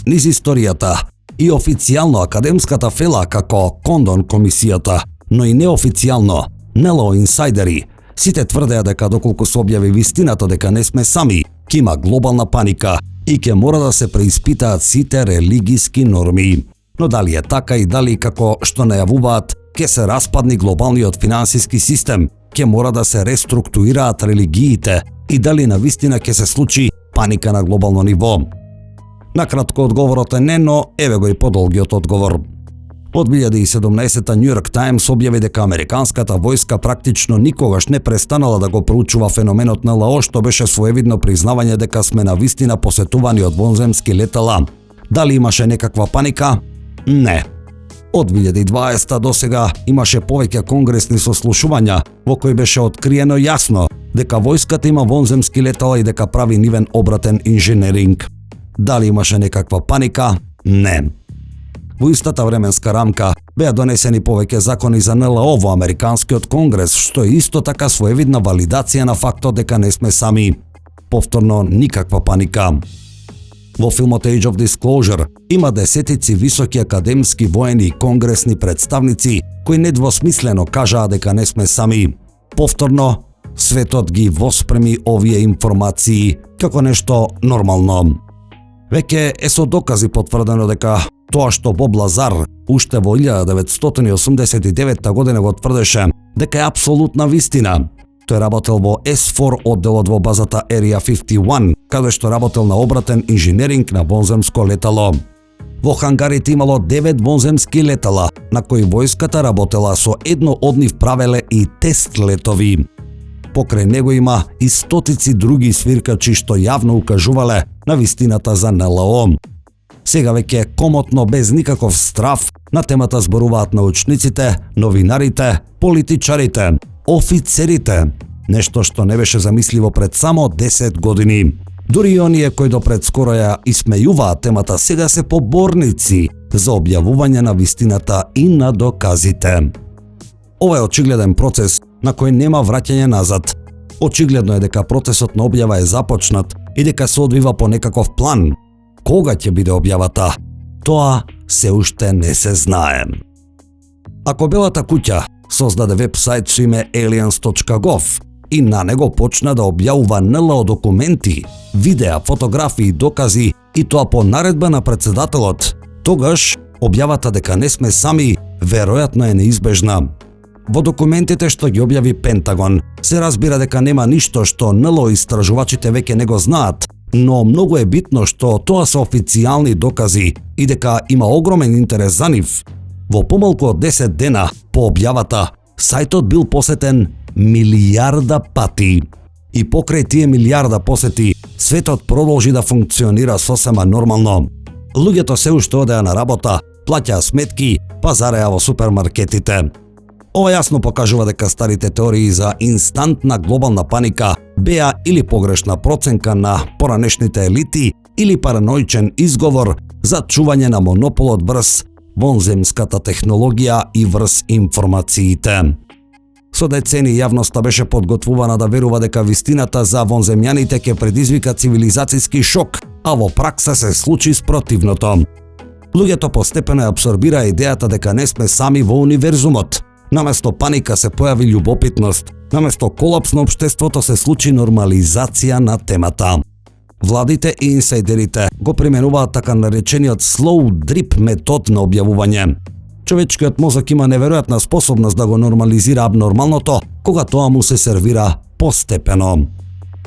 низ историјата и официјално академската фела како Кондон комисијата, но и неофицијално НЛО инсайдери, сите тврдеа дека доколку се објави вистината дека не сме сами, ќе има глобална паника и ќе мора да се преиспитаат сите религиски норми. Но дали е така и дали како што најавуваат, ќе се распадни глобалниот финансиски систем, ќе мора да се реструктурираат религиите и дали навистина ќе се случи паника на глобално ниво? Накратко одговорот е не, но еве го и подолгиот одговор. Од 2017 New York Times објави дека американската војска практично никогаш не престанала да го проучува феноменот на НЛО, што беше своевидно признавање дека сме навистина посетувани од вонземски летала. Дали имаше некаква паника? Не. Од 2020 до сега имаше повеќе конгресни сослушувања во кои беше откриено јасно дека војската има вонземски летала и дека прави нивен обратен инженеринг. Дали имаше некаква паника? Не. Во истата временска рамка беа донесени повеќе закони за НЛО во Американскиот конгрес, што е исто така своевидна валидација на фактот дека не сме сами. Повторно, никаква паника. Во филмот Age of Disclosure има десетици високи академски, воени и конгресни представници кои недвосмислено кажаа дека не сме сами. Повторно, светот ги воспреми овие информации како нешто нормално. Веќе е со докази потврдено дека тоа што Боб Лазар уште во 1989 година го тврдеше дека е апсолутна вистина. Тој работел во S4 одделот во базата Area 51, каде што работел на обратен инженеринг на вонземско летало. Во хангарите имало 9 вонземски летала, на кои војската работела со едно од нив правеле и тест летови. Покрај него има и стотици други свиркачи што јавно укажувале на вистината за НЛО. Сега веќе комотно, без никаков страф, на темата зборуваат научниците, новинарите, политичарите, офицерите, нешто што не беше замисливо пред само 10 години. Дури и оние кои допред скоро ја исмејуваат темата сега се поборници за објавување на вистината и на доказите. Ова е очигледен процес на кој нема враќање назад. Очигледно е дека процесот на објава е започнат и дека се одвива по некаков план. Кога ќе биде објавата? Тоа се уште не се знае. Ако Белата куќа создаде вебсайт со име aliens.gov и на него почна да објавува НЛО документи, видеа, фотографии, докази и тоа по наредба на председателот, тогаш објавата дека не сме сами веројатно е неизбежна. Во документите што ги објави Пентагон се разбира дека нема ништо што НЛО истражувачите веќе не го знаат, но многу е битно што тоа се официјални докази и дека има огромен интерес за нив. Во помалку од 10 дена по објавата, сајтот бил посетен 1.000.000 пати. И покрај тие 1.000.000 посети, светот продолжи да функционира сосема нормално. Луѓето се уште одеа на работа, плаќаа сметки, пазареа во супермаркетите. Ова јасно покажува дека старите теории за инстантна глобална паника беа или погрешна проценка на поранешните елити или параноичен изговор за чување на монополот врз вонземската технологија и врз информациите. Со децени јавноста беше подготвувана да верува дека вистината за вонземјаните ќе предизвика цивилизацијски шок, а во пракса се случи спротивното. Луѓето постепено апсорбира идејата дека не сме сами во универзумот. Наместо паника се појави љубопитност, наместо колапс на општеството се случи нормализација на темата. Владите и инсайдерите го применуваат така наречениот slow drip метод на објавување. Човечкиот мозок има неверојатна способност да го нормализира абнормалното, кога тоа му се сервира постепено.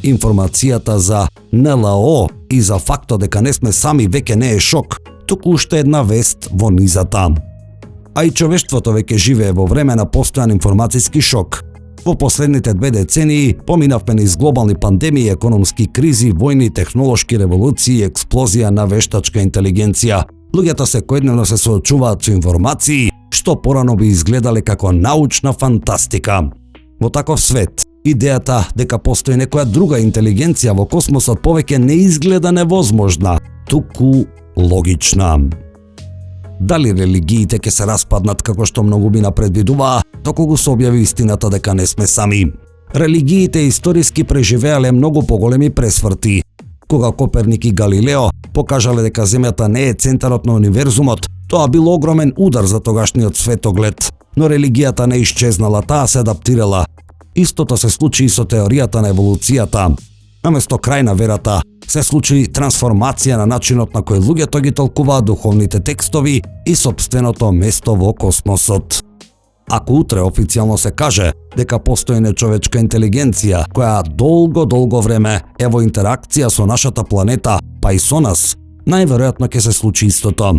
Информацијата за НЛО и за фактот дека не сме сами веќе не е шок, туку уште една вест во низата. А и човештвото веќе живее во време на постојан информацијски шок. Во последните 2 децении поминавме низ глобални пандемии, економски кризи, војни, технолошки револуции, експлозија на вештачка интелигенција. Луѓето секојдневно се соочуваат со информации што порано би изгледале како научна фантастика. Во таков свет, идејата дека постои некоја друга интелигенција во космосот повеќе не изгледа невозможна, туку логична. Дали религиите ќе се распаднат како што многумина предвидуваа, доколку се објави истината дека не сме сами? Религиите историски преживеале многу поголеми пресврти. Кога Коперник и Галилео покажале дека Земјата не е центарот на универзумот, тоа бил огромен удар за тогашниот светоглед, но религијата не исчезнала, таа се адаптирала. Истото се случи и со теоријата на еволуцијата. Наместо крај на верата, се случи трансформација на начинот на кој луѓето ги толкуваат духовните текстови и сопственото место во космосот. Ако утре официјално се каже дека постои нечовечка интелигенција која долго време е во интеракција со нашата планета, па и со нас, најверојатно ќе се случи истото.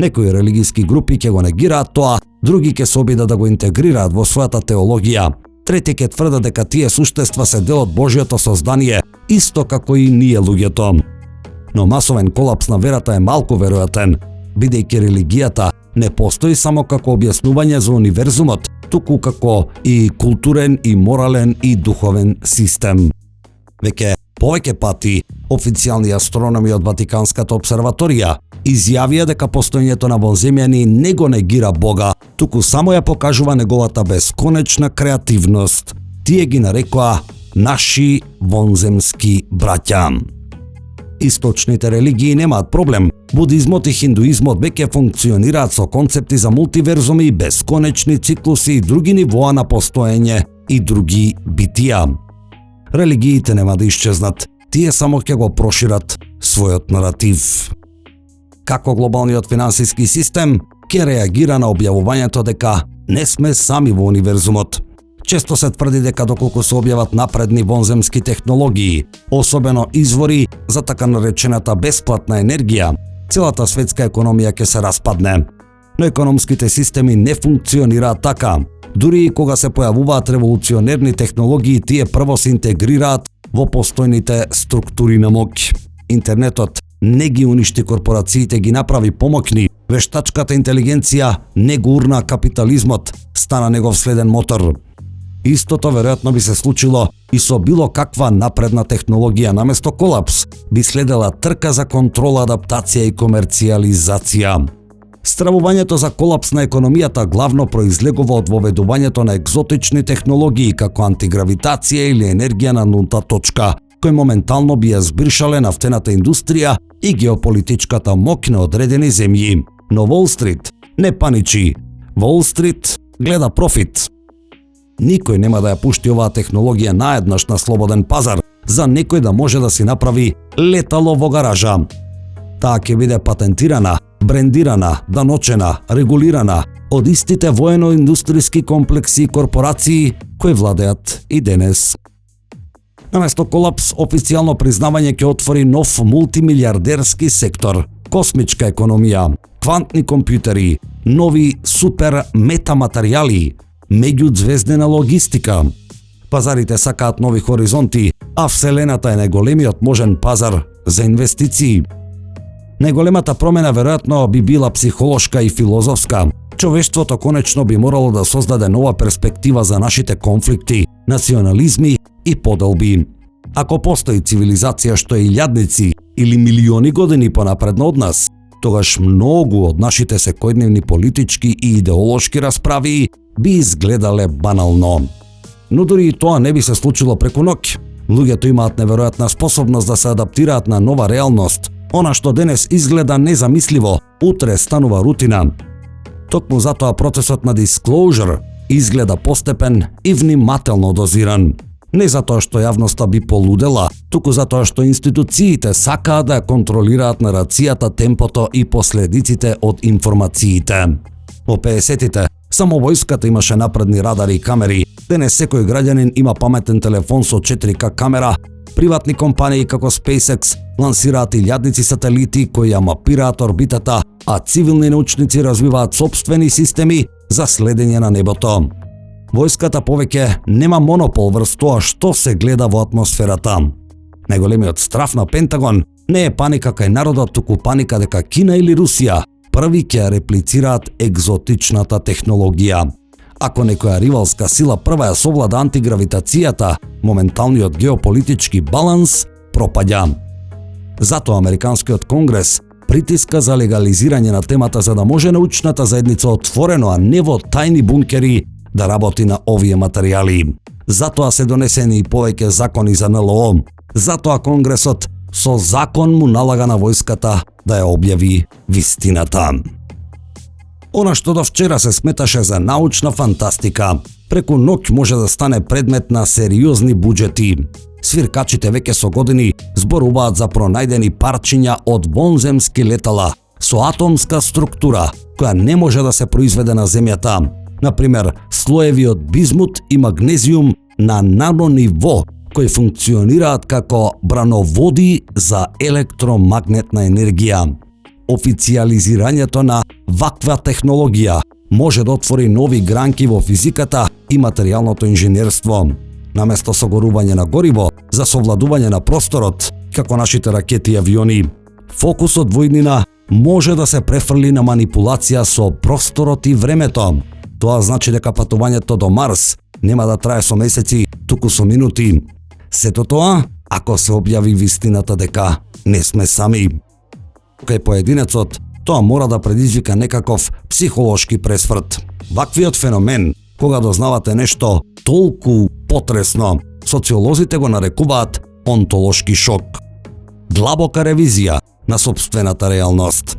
Некои религиски групи ќе го негираат тоа, други ќе се обидат да го интегрираат во својата теологија. Трети ќе тврдат дека тие суштества се дел од Божјото создание, исто како и ние луѓето. Но масовен колапс на верата е малку веројатен, бидејќи религијата не постои само како објаснување за универзумот, туку како и културен, и морален, и духовен систем. Веќе повеќе пати официјални астрономи од Ватиканската обсерваторија изјавија дека постоењето на вонземјани не го негира Бога, туку само ја покажува неговата бесконечна креативност. Тие ги нарекоа наши вонземски браќа. Источните религии немаат проблем. Будизмот и хиндуизмот веќе функционираат со концепти за мултиверзуми, бесконечни циклуси и други нивоа на постоење и други битија. Религиите нема да исчезнат, тие само ќе го прошират својот наратив. Како глобалниот финансиски систем ќе реагира на објавувањето дека не сме сами во универзумот? Често се тврди дека доколку се објават напредни вонземски технологии, особено извори за така наречената бесплатна енергија, целата светска економија ќе се распадне. Но економските системи не функционираат така. Дури и кога се појавуваат револуционерни технологии, тие прво се интегрираат во постојните структури на моќ. Интернетот не ги уништи корпорациите, ги направи помоќни. Вештачката интелигенција не го урна капитализмот, стана негов следен мотор. Истото веројатно би се случило и со било каква напредна технологија. Наместо колапс би следела трка за контрола, адаптација и комерцијализација. Стравувањето за колапс на економијата главно произлегува од воведувањето на екзотични технологии како антигравитација или енергија на нулта точка, кои моментално би ја збришале нафтената индустрија и геополитичката моќ на одредени земји. Но Wall Street не паничи. Wall Street гледа профит. Никој нема да ја пушти оваа технологија наеднаш на слободен пазар, за некој да може да си направи летало во гаража. Таа ќе биде патентирана, брендирана, даночена, регулирана од истите воено-индустријски комплекси и корпорации кои владеат и денес. Наместо колапс, официјално признавање ќе отвори нов мултимилиардерски сектор, космичка економија, квантни компјутери, нови супер метаматеријали, меѓудзвездена логистика. Пазарите сакаат нови хоризонти, а Вселената е најголемиот можен пазар за инвестиции. Најголемата промена веројатно би била психолошка и филозофска. Човештвото конечно би морало да создаде нова перспектива за нашите конфликти, национализми и поделби. Ако постои цивилизација што е илјадници или милиони години понапредно од нас, тогаш многу од нашите секојдневни политички и идеолошки расправи би изгледале банално. Но дури и тоа не би се случило преку ноќ. Луѓето имаат неверојатна способност да се адаптираат на нова реалност. Она што денес изгледа незамисливо, утре станува рутина. Токму затоа процесот на disclosure изгледа постепен и внимателно дозиран. Не затоа што јавноста би полудела, туку затоа што институциите сакаат да ја контролираат нарацијата, темпото и последиците од информациите. Во 50-тите само војската имаше напредни радари и камери. Денес секој граѓанин има паметен телефон со 4K камера. Приватни компании како SpaceX лансираат илјадници сателити кои ја мапираат орбитата, а цивилни научници развиваат собствени системи за следење на небото. Војската повеќе нема монопол врз тоа што се гледа во атмосферата. Најголемиот страф на Пентагон не е паника кај народот, туку паника дека Кина или Русија први ќе реплицираат екзотичната технологија. Ако некоја ривалска сила прва ја совлада антигравитацијата, моменталниот геополитички баланс пропаѓа. Затоа Американскиот конгрес притиска за легализирање на темата за да може научната заедница отворено, а не во тајни бункери, да работи на овие материјали. Затоа се донесени и повеќе закони за НЛО. Затоа Конгресот со закон му налага на војската да ја објави вистината. Она што до вчера се сметаше за научна фантастика, преку ноќ може да стане предмет на сериозни буџети. Свиркачите веќе со години зборуваат за пронајдени парчиња од вонземски летала со атомска структура која не може да се произведе на земјата. Например, слоеви од бизмут и магнезиум на нанониво кои функционираат како брановоди за електромагнетна енергија. Официализирањето на ваква технологија може да отвори нови гранки во физиката и материјалното инженерство. Наместо согорување на гориво за совладување на просторот, како нашите ракети и авиони, фокусот во иднина може да се префрли на манипулација со просторот и времето. Тоа значи дека патувањето до Марс нема да трае со месеци, туку со минути. Сето тоа, ако се објави вистината дека не сме сами. Кај поединецот, тоа мора да предизвика некаков психолошки пресврт. Ваквиот феномен, кога дознавате нешто толку потресно, социолозите го нарекуваат онтолошки шок. Длабока ревизија на сопствената реалност.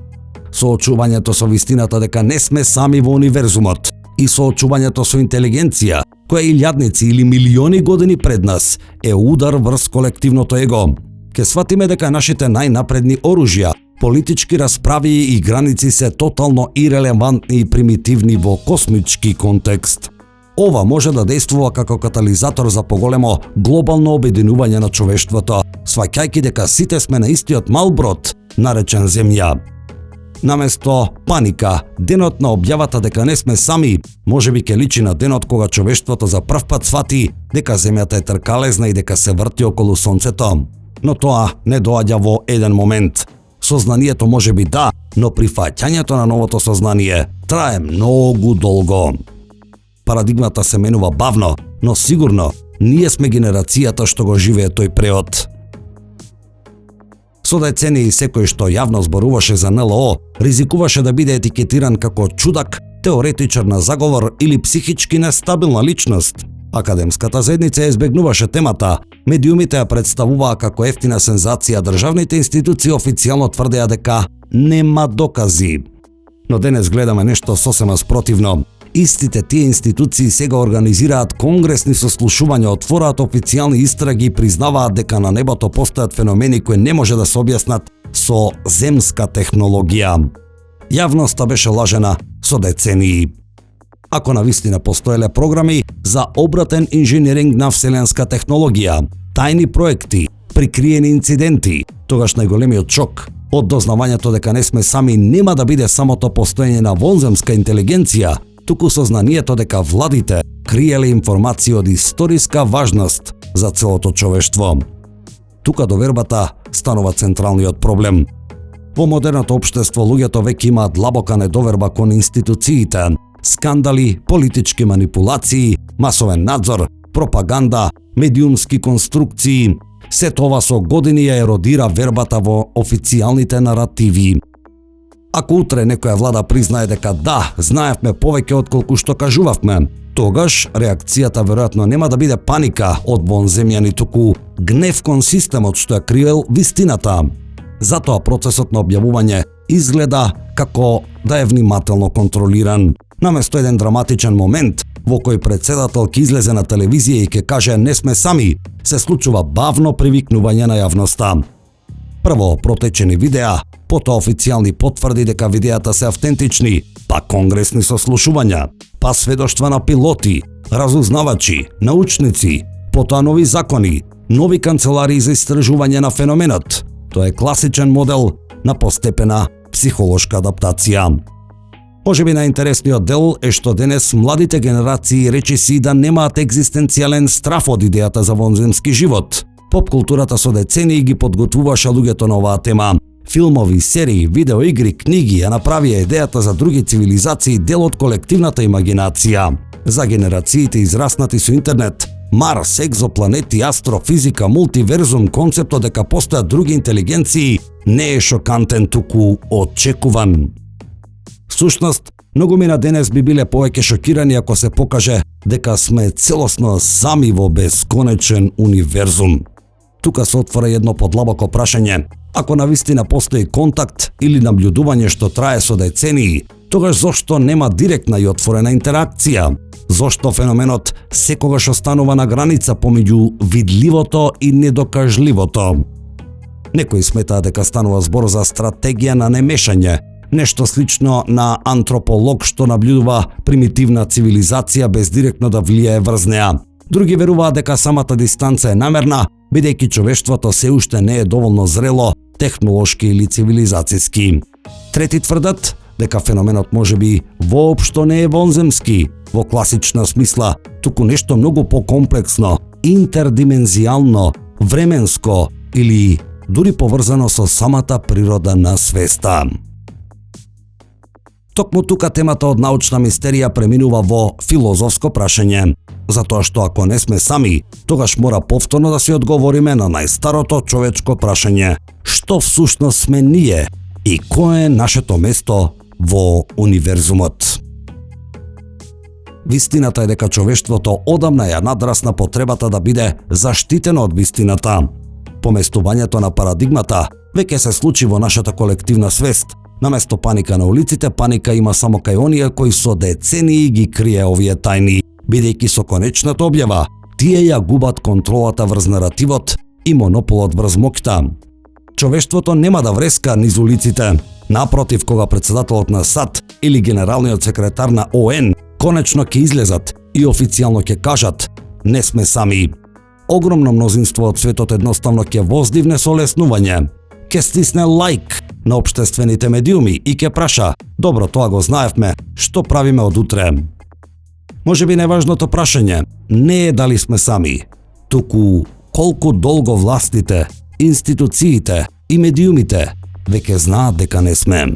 Соочувањето со вистината дека не сме сами во универзумот и соочувањето со интелигенција, која илјадници или милиони години пред нас е удар врз колективното его. Ке сватиме дека нашите најнапредни оружја, политички расправи и граници се тотално ирелевантни и примитивни во космички контекст. Ова може да действува како катализатор за поголемо глобално обединување на човештвото, сваќајќи дека сите сме на истиот мал брод, наречен Земја. Наместо паника, денот на објавата дека не сме сами, можеби ќе личи на денот кога човештвото за прв пат свати дека Земјата е тркалезна и дека се врти околу Сонцето. Но тоа не доаѓа во еден момент. Сознанието можеби да, но прифаќањето на новото сознание трае многу долго. Парадигмата се менува бавно, но сигурно ние сме генерацијата што го живее тој преод. Со децении секој што јавно зборуваше за НЛО ризикуваше да биде етикетиран како чудак, теоретичар на заговор или психички нестабилна личност. Академската заедница ја избегнуваше темата, медиумите ја представуваа како ефтина сензација, државните институции официјално тврдеа дека нема докази. Но денес гледаме нешто сосема спротивно. Истите тие институции сега организираат конгресни сослушувања, отвораат официјални истраги и признаваат дека на небото постојат феномени кои не може да се објаснат со земска технологија. Јавноста беше лажена со децении. Ако навистина постоеле програми за обратен инженеринг на вселенска технологија, тајни проекти, прикриени инциденти, тогаш најголемиот шок од дознавањето дека не сме сами нема да биде самото постоење на вонземска интелигенција, туку сознанието дека владите криеле информации од историска важност за целото човештво. Тука довербата станува централниот проблем. Во модерното општество луѓето веќе имаат длабока недоверба кон институциите, скандали, политички манипулации, масовен надзор, пропаганда, медиумски конструкции. Се тоа со години ја еродира вербата во официјалните наративи. Ако утре некоја влада признае дека да, знаевме повеќе отколку што кажувавме, тогаш реакцијата веројатно нема да биде паника од вонземјани, туку гнев кон системот што ја криел вистината. Затоа процесот на објавување изгледа како да е внимателно контролиран. Наместо еден драматичен момент во кој председател ќе излезе на телевизија и ќе каже не сме сами, се случува бавно привикнување на јавноста. Прво протечени видеа, потоа официјални потврди дека видеата се автентични, па конгресни сослушувања, па сведоштва на пилоти, разузнавачи, научници, потоа нови закони, нови канцеларии за истражување на феноменот. Тоа е класичен модел на постепена психолошка адаптација. Можеби најинтересниот дел е што денес младите генерации речиси да немаат екзистенцијален страф од идејата за вонземски живот. Поп-културата со децении ги подготвуваше луѓето на оваа тема. Филмови, серии, видеоигри, книги ја направија идејата за други цивилизации дел од колективната имагинација. За генерациите израснати со интернет, Марс, екзопланети, астрофизика, мултиверзум, концептот дека постојат други интелигенции не е шокантен, туку очекуван. Всушност, многумина денес би биле повеќе шокирани ако се покаже дека сме целосно сами во бесконечен универзум. тука се отвора едно подлабоко прашање. Ако навистина постои контакт или наблюдување што трае со децении, тогаш зошто нема директна и отворена интеракција? Зошто феноменот секогаш останува на граница помеѓу видливото и недокажливото? Некои сметаат дека станува збор за стратегија на немешање, нешто слично на антрополог што наблюдува примитивна цивилизација без директно да влијае врз неа. Други веруваат дека самата дистанца е намерна, бидејќи човештвото се уште не е доволно зрело, технолошки или цивилизацијски. Трети тврдат дека феноменот можеби воопшто не е вонземски, во класична смисла, туку нешто многу покомплексно, интердимензијално, временско или дури поврзано со самата природа на свеста. Токму тука темата од научна мистерија преминува во филозофско прашање, затоа што ако не сме сами, тогаш мора повторно да се одговориме на најстарото човечко прашање: што всушност сме ние и кое е нашето место во универзумот? Вистината е дека човештвото одамна ја надрасна потребата да биде заштитено од вистината. Поместувањето на парадигмата веќе се случи во нашата колективна свест. Наместо паника на улиците, паника има само кај оние кои со децении ги крие овие тајни, бидејќи со конечната објава тие ја губат контролата врз наративот и монополот врз моќта. Човештвото нема да вреска низ улиците. Напротив, кога председателот на САД или генералниот секретар на ООН конечно ќе излезат и официјално ќе кажат: не сме сами. Огромно мнозинство од светот едноставно ќе воздивне со олеснување, ќе стисне лајк на општествените медиуми и ќе праша: добро, тоа го знаевме, што правиме од утре? Можеби најважното прашање не е дали сме сами, туку колку долго властите, институциите и медиумите веќе знаат дека не сме.